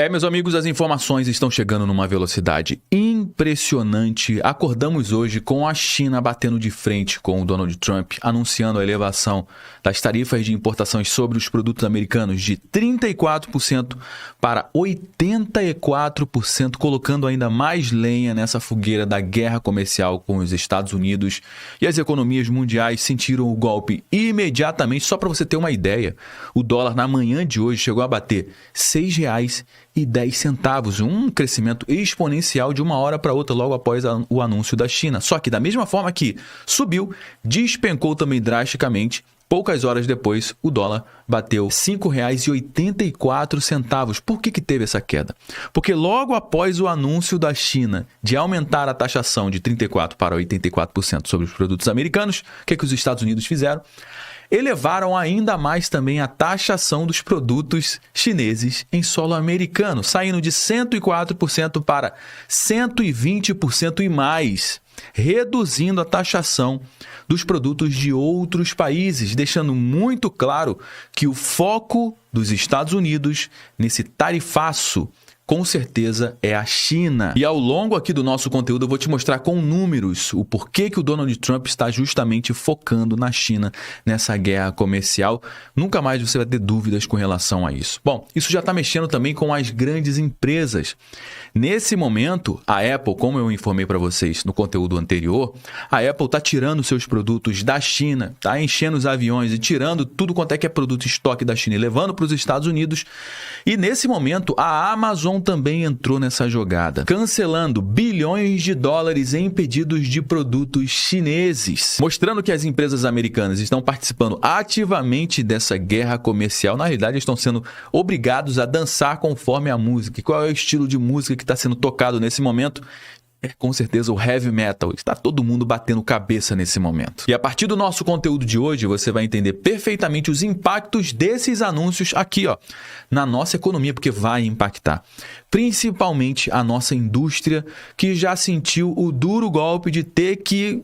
Meus amigos, as informações estão chegando numa velocidade impressionante. Acordamos hoje com a China batendo de frente com o Donald Trump, anunciando a elevação das tarifas de importações sobre os produtos americanos de 34% para 84%, colocando ainda mais lenha nessa fogueira da guerra comercial com os Estados Unidos. E as economias mundiais sentiram o golpe imediatamente. Só para você ter uma ideia, o dólar na manhã de hoje chegou a bater R$ 6,10, um crescimento exponencial de uma hora para outra logo após o anúncio da China. Só que da mesma forma que subiu, despencou também drasticamente. Poucas horas depois, o dólar bateu R$ 5,84. Por que teve essa queda? Porque logo após o anúncio da China de aumentar a taxação de 34% para 84% sobre os produtos americanos, o que os Estados Unidos fizeram? Elevaram ainda mais também a taxação dos produtos chineses em solo americano, saindo de 104% para 120% e mais, reduzindo a taxação dos produtos de outros países, deixando muito claro que o foco dos Estados Unidos nesse tarifaço com certeza é a China. E ao longo aqui do nosso conteúdo eu vou te mostrar com números o porquê que o Donald Trump está justamente focando na China nessa guerra comercial. Nunca mais você vai ter dúvidas com relação a isso. Bom, isso já está mexendo também com as grandes empresas. Nesse momento, a Apple, como eu informei para vocês no conteúdo anterior, a Apple está tirando seus produtos da China, está enchendo os aviões e tirando tudo quanto é que é produto estoque da China e levando para os Estados Unidos. E nesse momento, a Amazon também entrou nessa jogada, cancelando bilhões de dólares em pedidos de produtos chineses, mostrando que as empresas americanas estão participando ativamente dessa guerra comercial. Na realidade, eles estão sendo obrigados a dançar conforme a música. E qual é o estilo de música que está sendo tocado nesse momento? É com certeza o heavy metal. Está todo mundo batendo cabeça nesse momento. E a partir do nosso conteúdo de hoje, você vai entender perfeitamente os impactos desses anúncios aqui, ó, na nossa economia, porque vai impactar principalmente a nossa indústria, que já sentiu o duro golpe de ter que,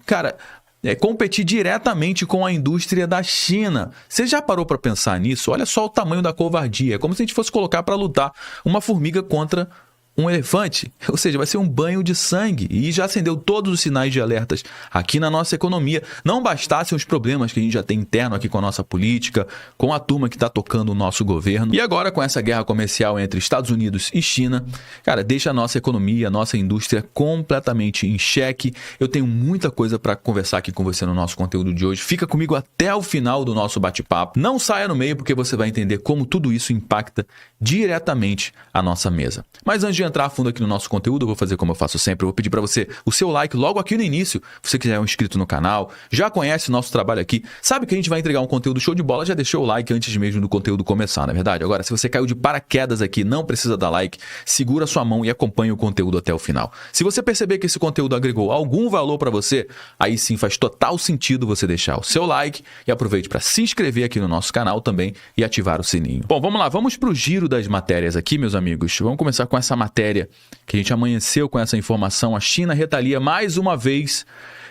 competir diretamente com a indústria da China. Você já parou para pensar nisso? Olha só o tamanho da covardia. É como se a gente fosse colocar para lutar uma formiga contra um elefante, ou seja, vai ser um banho de sangue, e já acendeu todos os sinais de alertas aqui na nossa economia. Não bastassem os problemas que a gente já tem interno aqui com a nossa política, com a turma que está tocando o nosso governo, e agora com essa guerra comercial entre Estados Unidos e China, deixa a nossa economia, a nossa indústria completamente em xeque. Eu tenho muita coisa para conversar aqui com você no nosso conteúdo de hoje. Fica comigo até o final do nosso bate-papo. Não saia no meio, porque você vai entender como tudo isso impacta diretamente a nossa mesa. Mas antes de entrar a fundo aqui no nosso conteúdo, eu vou fazer como eu faço sempre. Eu vou pedir para você o seu like logo aqui no início. Você que já é um inscrito no canal, já conhece o nosso trabalho aqui, sabe que a gente vai entregar um conteúdo show de bola, já deixou o like antes mesmo do conteúdo começar, não é verdade? Agora, se você caiu de paraquedas aqui, não precisa dar like, segura sua mão e acompanha o conteúdo até o final. Se você perceber que esse conteúdo agregou algum valor para você, aí sim faz total sentido você deixar o seu like e aproveite para se inscrever aqui no nosso canal também e ativar o sininho. Bom, vamos lá, vamos para o giro das matérias aqui, meus amigos. Vamos começar com essa matéria que a gente amanheceu com essa informação. A China retalia mais uma vez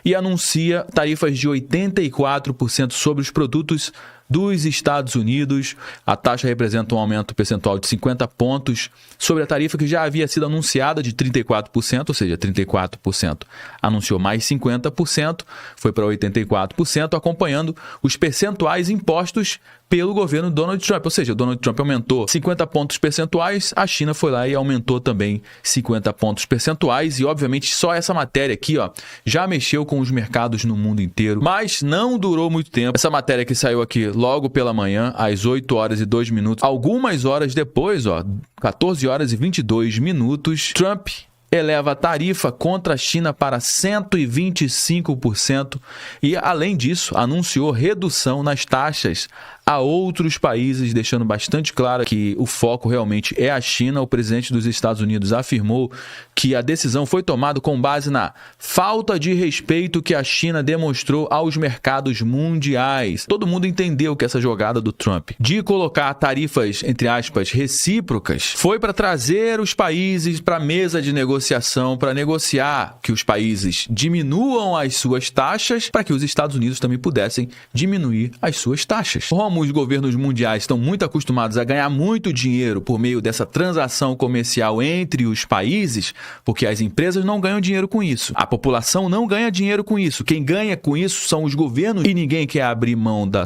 e anuncia tarifas de 84% sobre os produtos dos Estados Unidos. A taxa representa um aumento percentual de 50 pontos sobre a tarifa que já havia sido anunciada de 34%, ou seja, 34% anunciou mais 50%, foi para 84%, acompanhando os percentuais impostos pelo governo Donald Trump. Ou seja, o Donald Trump aumentou 50 pontos percentuais, a China foi lá e aumentou também 50 pontos percentuais. E, obviamente, só essa matéria aqui, ó, já mexeu com os mercados no mundo inteiro, mas não durou muito tempo. Essa matéria que saiu aqui logo pela manhã, às 8 horas e 2 minutos, algumas horas depois, ó, 14 horas e 22 minutos, Trump eleva a tarifa contra a China para 125% e, além disso, anunciou redução nas taxas a outros países, deixando bastante claro que o foco realmente é a China. O presidente dos Estados Unidos afirmou que a decisão foi tomada com base na falta de respeito que a China demonstrou aos mercados mundiais. Todo mundo entendeu que essa jogada do Trump de colocar tarifas, entre aspas, recíprocas, foi para trazer os países para a mesa de negociação, para negociar que os países diminuam as suas taxas, para que os Estados Unidos também pudessem diminuir as suas taxas. como os governos mundiais estão muito acostumados a ganhar muito dinheiro por meio dessa transação comercial entre os países, porque as empresas não ganham dinheiro com isso, a população não ganha dinheiro com isso, quem ganha com isso são os governos e ninguém quer abrir mão do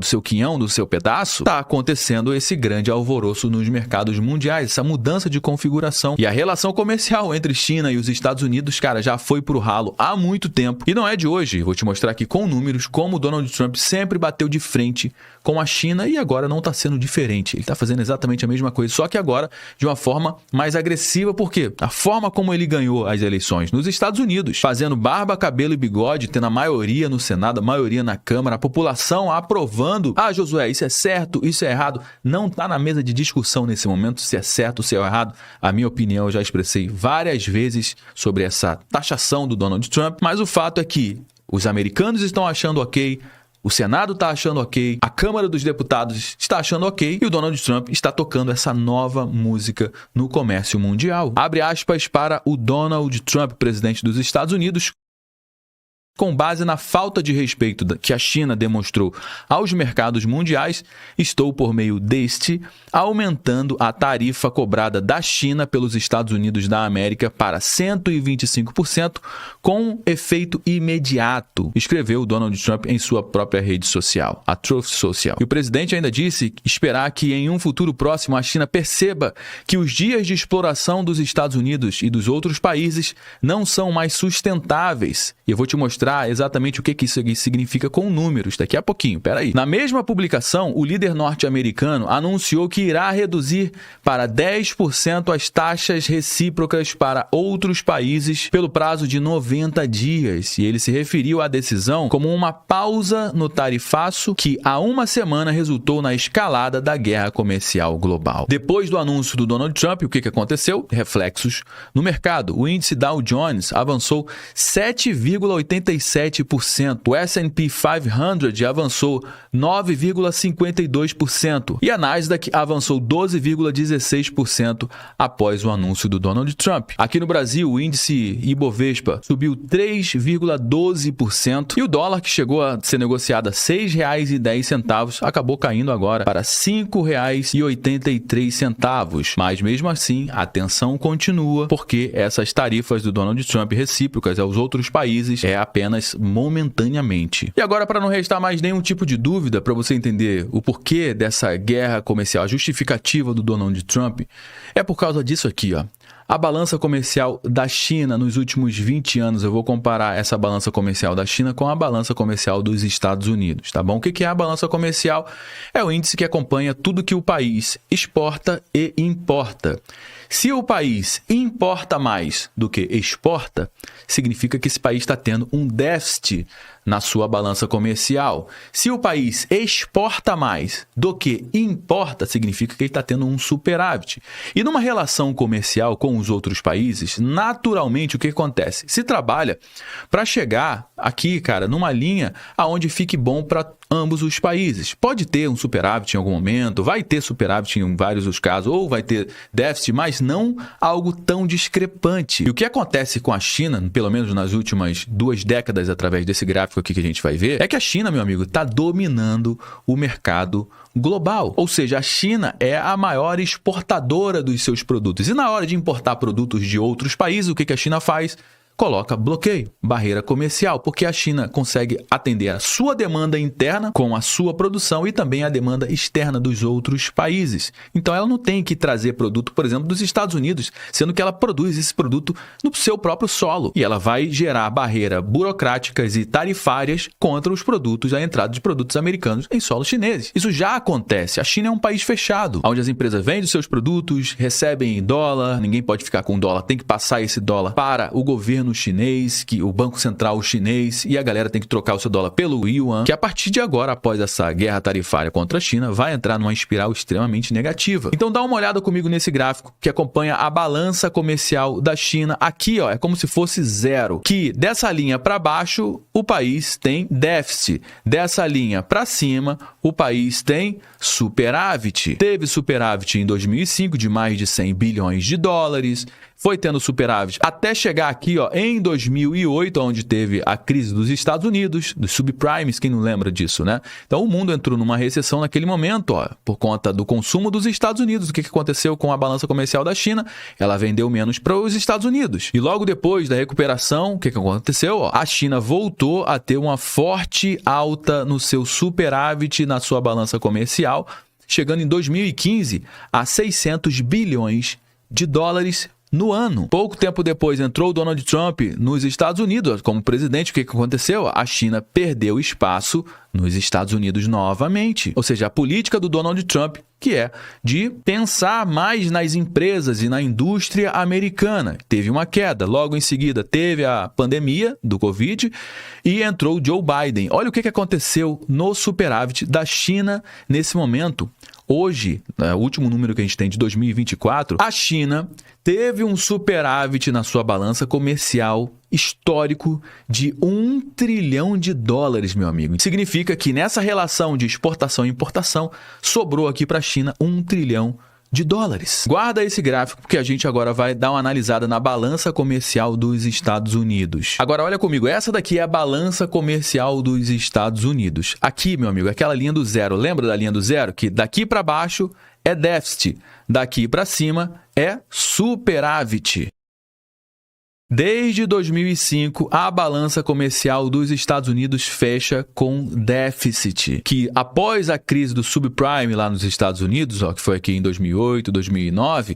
seu quinhão, do seu pedaço, está acontecendo esse grande alvoroço nos mercados mundiais, essa mudança de configuração. E a relação comercial entre China e os Estados Unidos, cara, já foi pro ralo há muito tempo e não é de hoje. Vou te mostrar aqui com números como o Donald Trump sempre bateu de frente com a China e agora não está sendo diferente. Ele está fazendo exatamente a mesma coisa, só que agora de uma forma mais agressiva, porque a forma como ele ganhou as eleições nos Estados Unidos, fazendo barba, cabelo e bigode, tendo a maioria no Senado, a maioria na Câmara, a população aprovando. Ah, Josué, isso é certo, isso é errado. Não está na mesa de discussão nesse momento se é certo, se é errado. A minha opinião eu já expressei várias vezes sobre essa taxação do Donald Trump, mas o fato é que os americanos estão achando ok, o Senado está achando ok, a Câmara dos Deputados está achando ok e o Donald Trump está tocando essa nova música no comércio mundial. Abre aspas para o Donald Trump, presidente dos Estados Unidos. Com base na falta de respeito que a China demonstrou aos mercados mundiais, estou, por meio deste, aumentando a tarifa cobrada da China pelos Estados Unidos da América para 125% com efeito imediato, escreveu Donald Trump em sua própria rede social, a Truth Social. E o presidente ainda disse esperar que em um futuro próximo a China perceba que os dias de exploração dos Estados Unidos e dos outros países não são mais sustentáveis. E eu vou te mostrar exatamente o que isso aqui significa com números daqui a pouquinho, peraí. Na mesma publicação, o líder norte-americano anunciou que irá reduzir para 10% as taxas recíprocas para outros países pelo prazo de 90 dias. E ele se referiu à decisão como uma pausa no tarifaço que há uma semana resultou na escalada da guerra comercial global. Depois do anúncio do Donald Trump, o que aconteceu? Reflexos no mercado. O índice Dow Jones avançou 7,87%. O S&P 500 avançou 9,52% e a Nasdaq avançou 12,16% após o anúncio do Donald Trump. Aqui no Brasil, o índice Ibovespa subiu 3,12% e o dólar, que chegou a ser negociado a R$ 6,10, acabou caindo agora para R$ 5,83. Mas mesmo assim, a tensão continua porque essas tarifas do Donald Trump recíprocas aos outros países é apenas momentaneamente. E agora, para não restar mais nenhum tipo de dúvida, para você entender o porquê dessa guerra comercial, a justificativa do Donald Trump, é por causa disso aqui, ó. A balança comercial da China nos últimos 20 anos, eu vou comparar essa balança comercial da China com a balança comercial dos Estados Unidos, tá bom? O que é a balança comercial? É o índice que acompanha tudo que o país exporta e importa. Se o país importa mais do que exporta, significa que esse país está tendo um déficit na sua balança comercial. Se o país exporta mais do que importa, significa que ele está tendo um superávit. E numa relação comercial com os outros países, naturalmente o que acontece? Se trabalha para chegar aqui, cara, numa linha aonde fique bom para ambos os países. Pode ter um superávit em algum momento, vai ter superávit em vários dos casos, ou vai ter déficit, mas não algo tão discrepante. E o que acontece com a China, pelo menos nas últimas 2 décadas, através desse gráfico aqui que a gente vai ver, é que a China, meu amigo, está dominando o mercado global. Ou seja, a China é a maior exportadora dos seus produtos. E na hora de importar produtos de outros países, o que a China faz? Coloca bloqueio, barreira comercial, porque a China consegue atender a sua demanda interna com a sua produção e também a demanda externa dos outros países. Então ela não tem que trazer produto, por exemplo, dos Estados Unidos, sendo que ela produz esse produto no seu próprio solo. E ela vai gerar barreiras burocráticas e tarifárias contra os produtos, a entrada de produtos americanos em solo chineses. Isso já acontece. A China é um país fechado, onde as empresas vendem seus produtos, recebem em dólar, ninguém pode ficar com dólar, tem que passar esse dólar para o governo chinês, que o Banco Central chinês, e a galera tem que trocar o seu dólar pelo yuan, que a partir de agora, após essa guerra tarifária contra a China, vai entrar numa espiral extremamente negativa. Então dá uma olhada comigo nesse gráfico que acompanha a balança comercial da China. Aqui, ó, é como se fosse zero, que dessa linha para baixo o país tem déficit, dessa linha para cima o país tem superávit. Teve superávit em 2005 de mais de 100 bilhões de dólares, foi tendo superávit até chegar aqui, ó, ó, em 2008, onde teve a crise dos Estados Unidos, dos subprimes, quem não lembra disso, né? Então o mundo entrou numa recessão naquele momento, ó, por conta do consumo dos Estados Unidos. O que aconteceu com a balança comercial da China? Ela vendeu menos para os Estados Unidos. E logo depois da recuperação, o que aconteceu? Ó, a China voltou a ter uma forte alta no seu superávit na sua balança comercial, chegando em 2015 a 600 bilhões de dólares no ano. Pouco tempo depois entrou o Donald Trump nos Estados Unidos como presidente. O que aconteceu? A China perdeu espaço nos Estados Unidos novamente. Ou seja, a política do Donald Trump, que é de pensar mais nas empresas e na indústria americana, teve uma queda. Logo em seguida teve a pandemia do Covid e entrou o Joe Biden. Olha o que aconteceu no superávit da China nesse momento. Hoje, o último número que a gente tem de 2024, a China teve um superávit na sua balança comercial histórico de 1 trilhão de dólares, meu amigo. Significa que nessa relação de exportação e importação, sobrou aqui para a China 1 trilhão de dólares. Guarda esse gráfico porque a gente agora vai dar uma analisada na balança comercial dos Estados Unidos. Agora olha comigo, essa daqui é a balança comercial dos Estados Unidos. Aqui, meu amigo, aquela linha do zero. Lembra da linha do zero? Que daqui para baixo é déficit, daqui para cima é superávit. Desde 2005, a balança comercial dos Estados Unidos fecha com déficit, que após a crise do subprime lá nos Estados Unidos, ó, que foi aqui em 2008, 2009,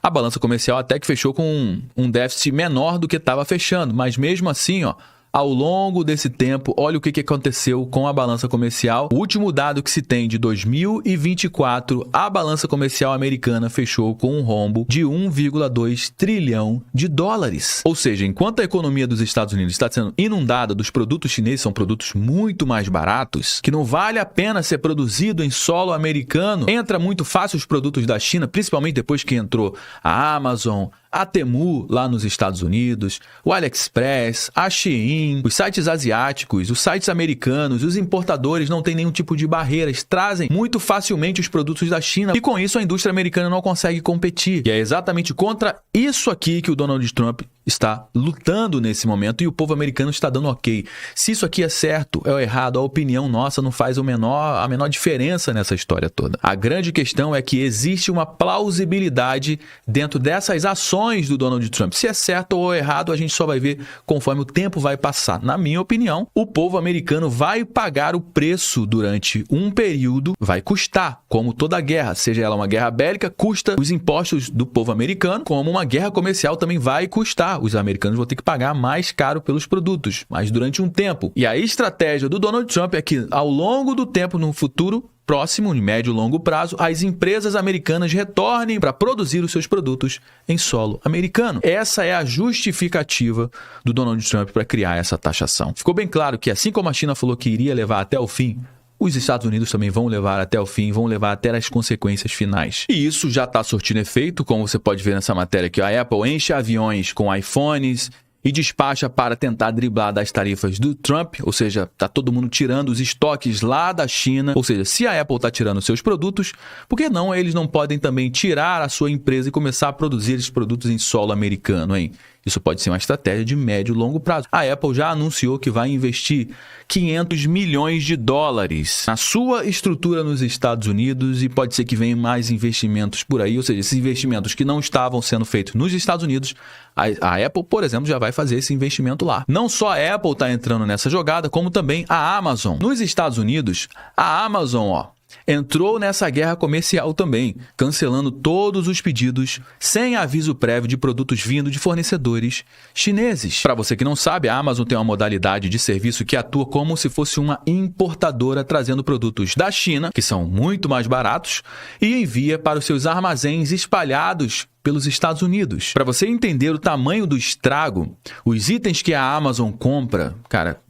a balança comercial até que fechou com um déficit menor do que estava fechando, mas mesmo assim, ó, ao longo desse tempo, olha o que aconteceu com a balança comercial. O último dado que se tem de 2024, a balança comercial americana fechou com um rombo de 1,2 trilhão de dólares. Ou seja, enquanto a economia dos Estados Unidos está sendo inundada dos produtos chineses, são produtos muito mais baratos, que não vale a pena ser produzido em solo americano, entra muito fácil os produtos da China, principalmente depois que entrou a Amazon, a Temu lá nos Estados Unidos, o AliExpress, a Shein, os sites asiáticos, os sites americanos, os importadores não têm nenhum tipo de barreiras, trazem muito facilmente os produtos da China e com isso a indústria americana não consegue competir. E é exatamente contra isso aqui que o Donald Trump está lutando nesse momento e o povo americano está dando ok. Se isso aqui é certo ou errado, a opinião nossa não faz a menor diferença nessa história toda. A grande questão é que existe uma plausibilidade dentro dessas ações do Donald Trump. Se é certo ou errado, a gente só vai ver conforme o tempo vai passar. Na minha opinião, o povo americano vai pagar o preço durante um período, vai custar, como toda guerra, seja ela uma guerra bélica, custa os impostos do povo americano, como uma guerra comercial também vai custar. Os americanos vão ter que pagar mais caro pelos produtos, mas durante um tempo. E a estratégia do Donald Trump é que, ao longo do tempo, no futuro próximo, em médio e longo prazo, as empresas americanas retornem para produzir os seus produtos em solo americano. Essa é a justificativa do Donald Trump para criar essa taxação. Ficou bem claro que, assim como a China falou que iria levar até o fim, os Estados Unidos também vão levar até o fim, vão levar até as consequências finais. E isso já está surtindo efeito, como você pode ver nessa matéria aqui. A Apple enche aviões com iPhones e despacha para tentar driblar das tarifas do Trump, ou seja, está todo mundo tirando os estoques lá da China. Ou seja, se a Apple está tirando seus produtos, por que não eles não podem também tirar a sua empresa e começar a produzir esses produtos em solo americano, hein? Isso pode ser uma estratégia de médio e longo prazo. A Apple já anunciou que vai investir 500 milhões de dólares na sua estrutura nos Estados Unidos e pode ser que venham mais investimentos por aí, ou seja, esses investimentos que não estavam sendo feitos nos Estados Unidos, a Apple, por exemplo, já vai fazer esse investimento lá. Não só a Apple está entrando nessa jogada, como também a Amazon. Nos Estados Unidos, a Amazon, entrou nessa guerra comercial também, cancelando todos os pedidos sem aviso prévio de produtos vindo de fornecedores chineses. Para você que não sabe, a Amazon tem uma modalidade de serviço que atua como se fosse uma importadora, trazendo produtos da China, que são muito mais baratos, e envia para os seus armazéns espalhados pelos Estados Unidos. Para você entender o tamanho do estrago, os itens que a Amazon compra,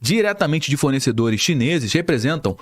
diretamente de fornecedores chineses, representam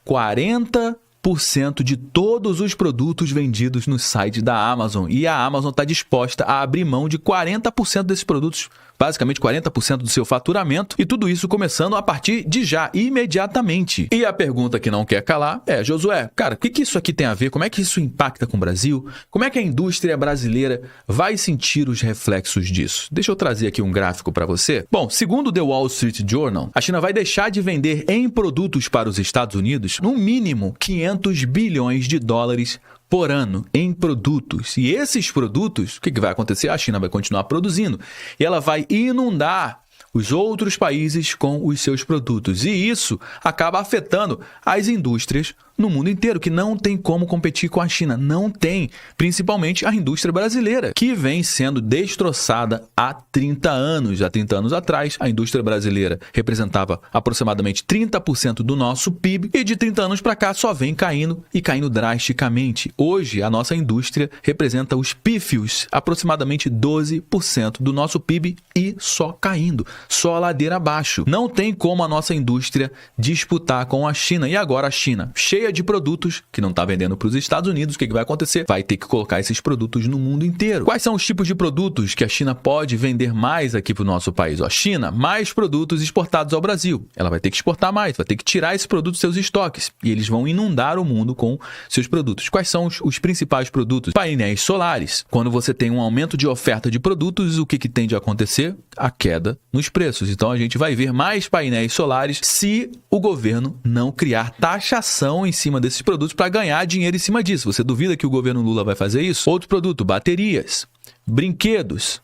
40% de todos os produtos vendidos no site da Amazon. E a Amazon está disposta a abrir mão de 40% desses produtos basicamente 40% do seu faturamento, e tudo isso começando a partir de já, imediatamente. E a pergunta que não quer calar é: Josué, cara, o que isso aqui tem a ver? Como é que isso impacta com o Brasil? Como é que a indústria brasileira vai sentir os reflexos disso? Deixa eu trazer aqui um gráfico para você. Bom, segundo o The Wall Street Journal, a China vai deixar de vender em produtos para os Estados Unidos no mínimo 500 bilhões de dólares por ano em produtos. E esses produtos, o que vai acontecer? A China vai continuar produzindo e ela vai inundar os outros países com os seus produtos. E isso acaba afetando as indústrias no mundo inteiro, que não tem como competir com a China. Não tem. Principalmente a indústria brasileira, que vem sendo destroçada há 30 anos. Há 30 anos atrás, a indústria brasileira representava aproximadamente 30% do nosso PIB e de 30 anos para cá só vem caindo e caindo drasticamente. Hoje, a nossa indústria representa os pífios, aproximadamente 12% do nosso PIB e só caindo, só a ladeira abaixo. Não tem como a nossa indústria disputar com a China. E agora a China, cheia de produtos que não está vendendo para os Estados Unidos, o que vai acontecer? Vai ter que colocar esses produtos no mundo inteiro. Quais são os tipos de produtos que a China pode vender mais aqui para o nosso país? A China, mais produtos exportados ao Brasil. Ela vai ter que exportar mais, vai ter que tirar esses produtos dos seus estoques. E eles vão inundar o mundo com seus produtos. Quais são os principais produtos? Painéis solares. Quando você tem um aumento de oferta de produtos, o que tende a acontecer? A queda nos preços. Então a gente vai ver mais painéis solares se o governo não criar taxação em cima desses produtos para ganhar dinheiro em cima disso. Você duvida que o governo Lula vai fazer isso? Outro produto, baterias, brinquedos,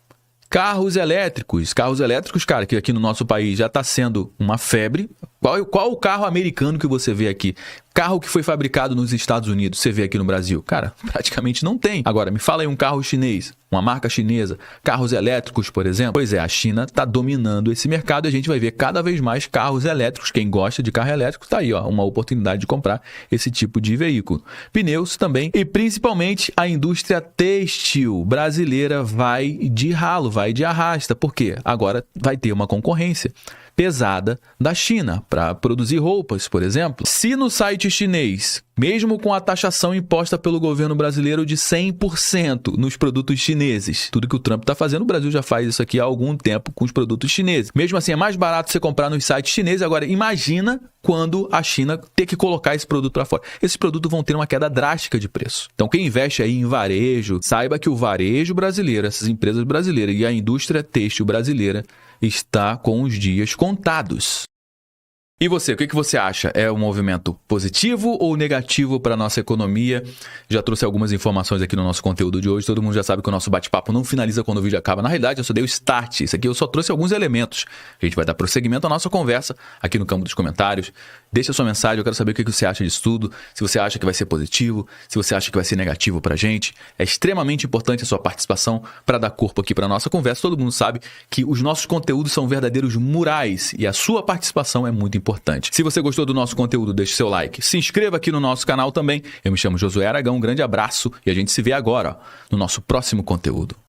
carros elétricos. Carros elétricos, cara, que aqui no nosso país já está sendo uma febre. Qual o carro americano que você vê aqui? Carro que foi fabricado nos Estados Unidos, você vê aqui no Brasil? Cara, praticamente não tem. Agora, me fala aí um carro chinês, uma marca chinesa, carros elétricos, por exemplo. Pois é, a China está dominando esse mercado e a gente vai ver cada vez mais carros elétricos. Quem gosta de carro elétrico, está aí, ó, uma oportunidade de comprar esse tipo de veículo. Pneus também e principalmente a indústria têxtil brasileira vai de ralo, vai de arrasta. Por quê? Agora vai ter uma concorrência pesada da China para produzir roupas, por exemplo. Se no site chinês, mesmo com a taxação imposta pelo governo brasileiro de 100% nos produtos chineses, tudo que o Trump está fazendo, o Brasil já faz isso aqui há algum tempo com os produtos chineses. Mesmo assim, é mais barato você comprar nos sites chineses. Agora, imagina quando a China ter que colocar esse produto para fora. Esses produtos vão ter uma queda drástica de preço. Então, quem investe aí em varejo, saiba que o varejo brasileiro, essas empresas brasileiras e a indústria têxtil brasileira está com os dias contados. E você, o que você acha? É um movimento positivo ou negativo para a nossa economia? Já trouxe algumas informações aqui no nosso conteúdo de hoje. Todo mundo já sabe que o nosso bate-papo não finaliza quando o vídeo acaba. Na realidade, eu só dei o start. Isso aqui eu só trouxe alguns elementos. A gente vai dar prosseguimento à nossa conversa aqui no campo dos comentários. Deixa sua mensagem, eu quero saber o que você acha disso tudo. Se você acha que vai ser positivo, se você acha que vai ser negativo para a gente. É extremamente importante a sua participação para dar corpo aqui para a nossa conversa. Todo mundo sabe que os nossos conteúdos são verdadeiros murais e a sua participação é muito importante. Se você gostou do nosso conteúdo, deixe seu like. Se inscreva aqui no nosso canal também. Eu me chamo Josué Aragão, um grande abraço e a gente se vê agora, ó, no nosso próximo conteúdo.